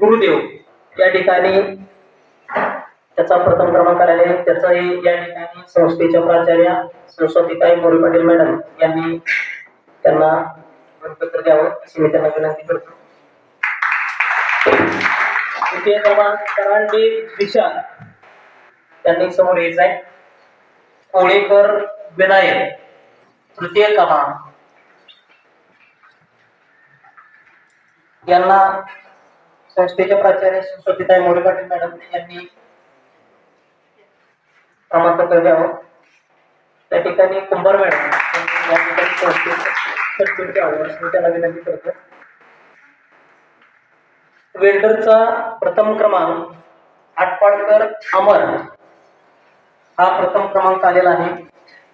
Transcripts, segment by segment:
गुरुदेव या ठिकाणी त्याचा प्रथम क्रमांक आलेला आहे। त्याचाही या ठिकाणी संस्थेच्या प्राचार्य सरस्वतीताई मोरे पाटील मॅडम यांनी त्यांना प्रमाणपत्र द्यावं अशी मी त्यांना विनंती करतो। द्वितीय क्रमांक करांडे विशाल त्यांनी समोर यायचं आहे। कोळेकर विनायक तृतीय क्रमांक यांना संस्थेच्या प्राचार्य सरस्वतीताई मोरे पाटील मॅडम यांनी प्रमाणपत्र द्यावं। त्या ठिकाणी कुंभार मॅडम या ठिकाणी संस्थेचे द्यावं अशी मी त्यांना विनंती करतो। वेल्डरचा प्रथम क्रमांक आटपाडकर अमर हा प्रथम क्रमांक आलेला आहे।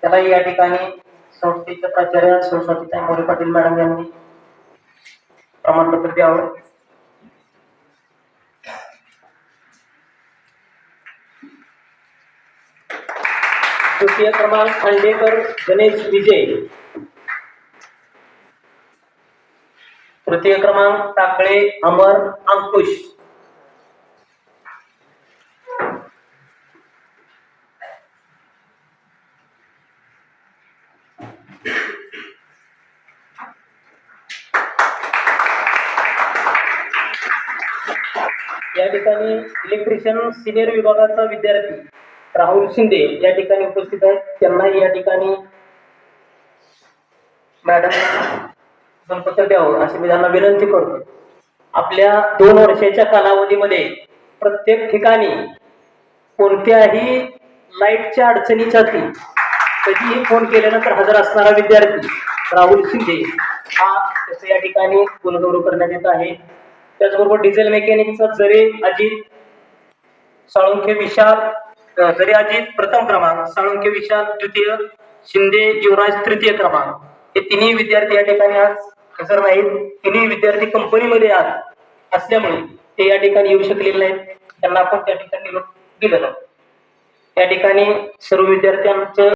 त्याला या ठिकाणी संस्थेच्या प्राचार्य सरस्वतीताई मोरे पाटील मॅडम यांनी प्रमाणपत्र द्यावं। तृतीय क्रमांक खांडेकर गणेश विजय, तृतीय क्रमांक टाकळे अमर अंकुश, या ठिकाणी इलेक्ट्रिशियन सिनियर विभागाचा विद्यार्थी राहुल शिंदे या ठिकाणी उपस्थित आहेत। त्यांना या ठिकाणी मॅडम प्रमाणपत्र द्यावं अशी मी त्यांना विनंती करतो। आपल्या 2 वर्षाच्या कालावधीमध्ये प्रत्येक ठिकाणी कोणत्याही लाईटच्या अडचणीसाठी कधीही फोन केल्यानंतर हजर असणारा विद्यार्थी राहुल शिंदे हा त्याचं या ठिकाणी गुणगौरव करण्यात येत आहे। त्याचबरोबर डिझेल मेकॅनिकचा जरी अजित प्रथम क्रमांक, साळुंखे विशाल द्वितीय, शिंदे युवराज तृतीय क्रमांक हे तिन्ही विद्यार्थी या ठिकाणी आज हजर नाहीत। तिन्ही विद्यार्थी कंपनीमध्ये आज असल्यामुळे ते या ठिकाणी येऊ शकलेले नाहीत। त्यांना आपण त्या ठिकाणी निरोप दिलेला। या ठिकाणी सर्व विद्यार्थ्यांचं